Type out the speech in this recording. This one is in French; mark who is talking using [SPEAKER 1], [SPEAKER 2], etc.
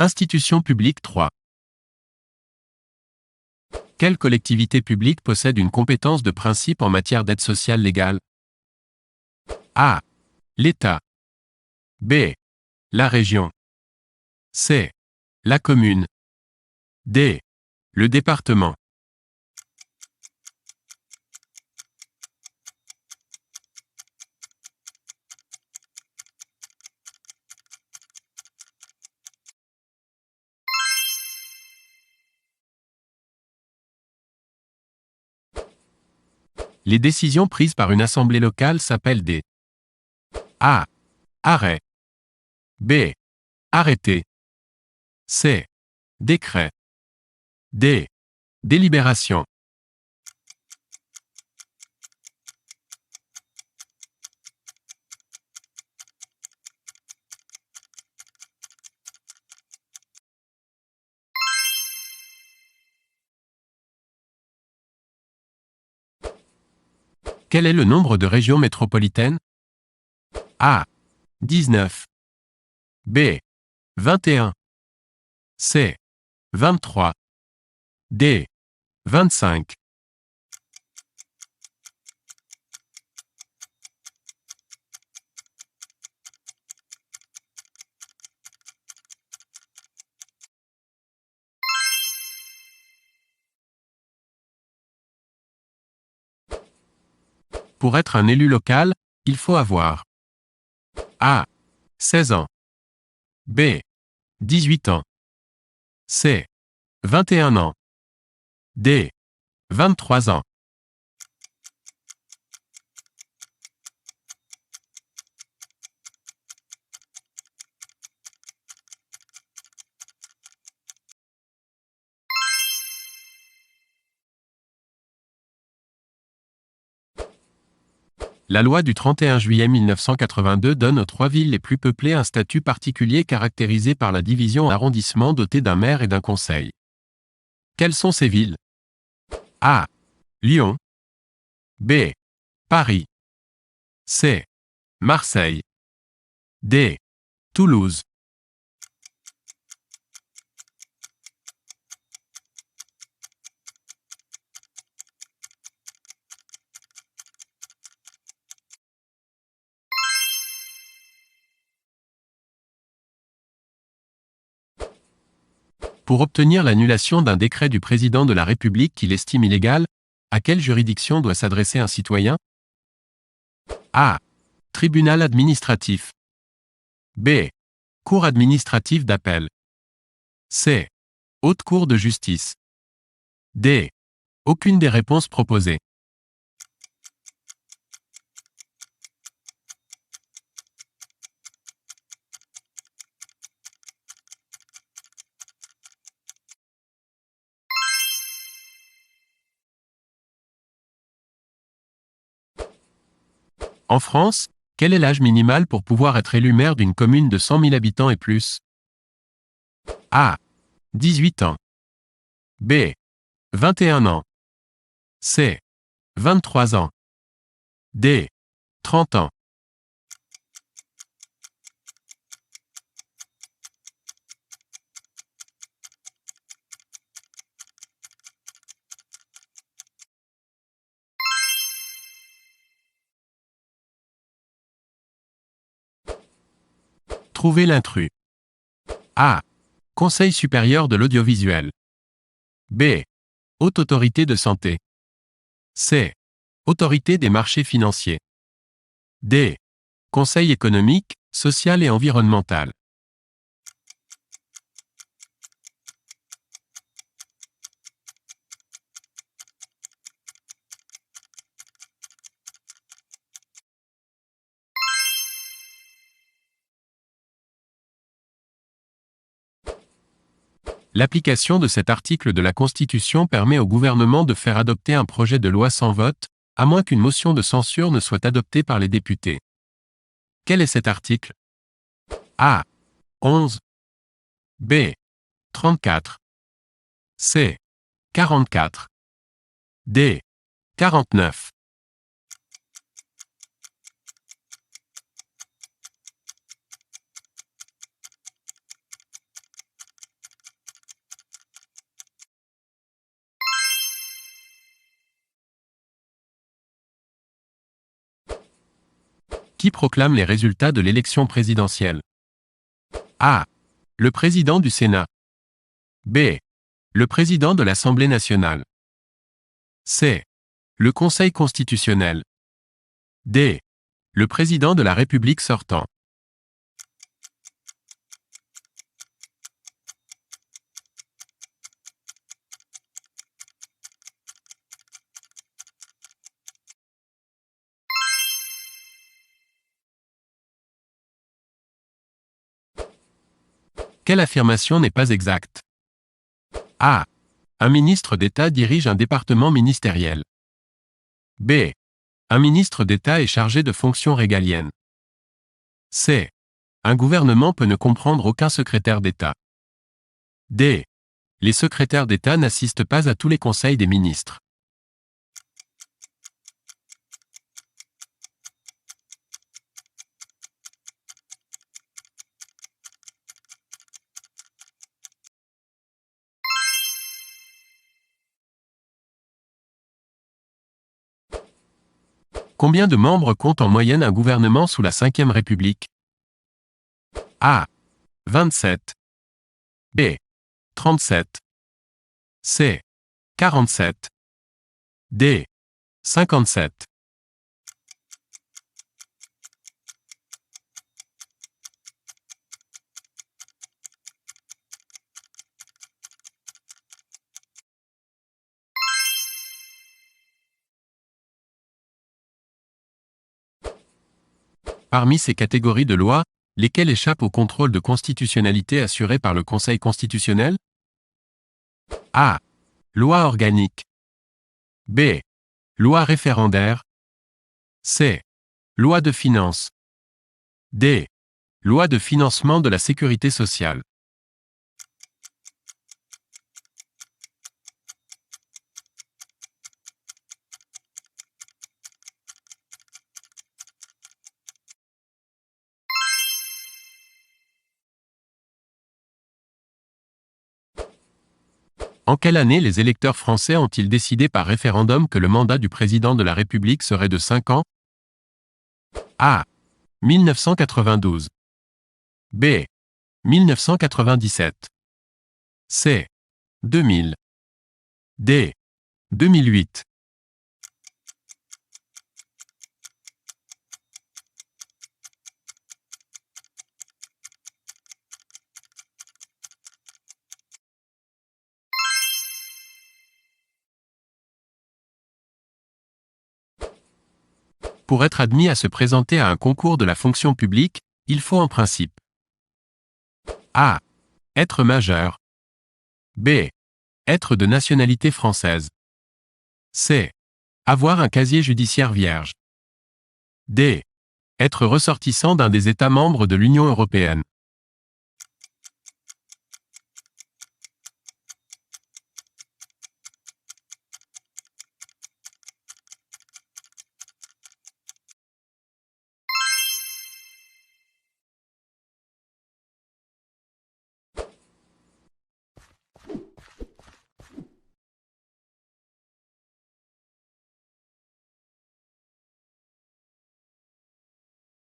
[SPEAKER 1] Institution publique 3. Quelle collectivité publique possède une compétence de principe en matière d'aide sociale légale? A. L'État. B. La région. C. La commune. D. Le département. Les décisions prises par une assemblée locale s'appellent des A. Arrêt. B. Arrêté. C. Décret. D. Délibération. Quel est le nombre de régions métropolitaines? A. 19. B. 21. C. 23. D. 25. Pour être un élu local, il faut avoir A. 16 ans. B. 18 ans. C. 21 ans. D. 23 ans. La loi du 31 juillet 1982 donne aux 3 villes les plus peuplées un statut particulier caractérisé par la division en arrondissements dotés d'un maire et d'un conseil. Quelles sont ces villes? A. Lyon. B. Paris. C. Marseille. D. Toulouse. Pour obtenir l'annulation d'un décret du président de la République qu'il estime illégal, à quelle juridiction doit s'adresser un citoyen? A. Tribunal administratif. B. Cour administrative d'appel. C. Haute cour de justice. D. Aucune des réponses proposées. En France, quel est l'âge minimal pour pouvoir être élu maire d'une commune de 100 000 habitants et plus? A. 18 ans. B. 21 ans. C. 23 ans. D. 30 ans. Trouvez l'intrus. A. Conseil supérieur de l'audiovisuel. B. Haute autorité de santé. C. Autorité des marchés financiers. D. Conseil économique, social et environnemental. L'application de cet article de la Constitution permet au gouvernement de faire adopter un projet de loi sans vote, à moins qu'une motion de censure ne soit adoptée par les députés. Quel est cet article? A. 11. B. 34. C. 44. D. 49. Qui proclame les résultats de l'élection présidentielle? A. Le président du Sénat. B. Le président de l'Assemblée nationale. C. Le Conseil constitutionnel. D. Le président de la République sortant. Quelle affirmation n'est pas exacte? A. Un ministre d'État dirige un département ministériel. B. Un ministre d'État est chargé de fonctions régaliennes. C. Un gouvernement peut ne comprendre aucun secrétaire d'État. D. Les secrétaires d'État n'assistent pas à tous les conseils des ministres. Combien de membres compte en moyenne un gouvernement sous la Ve République? A. 27. B. 37. C. 47. D. 57. Parmi ces catégories de lois, lesquelles échappent au contrôle de constitutionnalité assuré par le Conseil constitutionnel? A. Loi organique. B. Loi référendaire. C. Loi de finances. D. Loi de financement de la sécurité sociale. En quelle année les électeurs français ont-ils décidé par référendum que le mandat du président de la République serait de 5 ans? A. 1992. B. 1997. C. 2000. D. 2008. Pour être admis à se présenter à un concours de la fonction publique, il faut en principe A. Être majeur. B. Être de nationalité française. C. Avoir un casier judiciaire vierge. D. Être ressortissant d'un des États membres de l'Union européenne.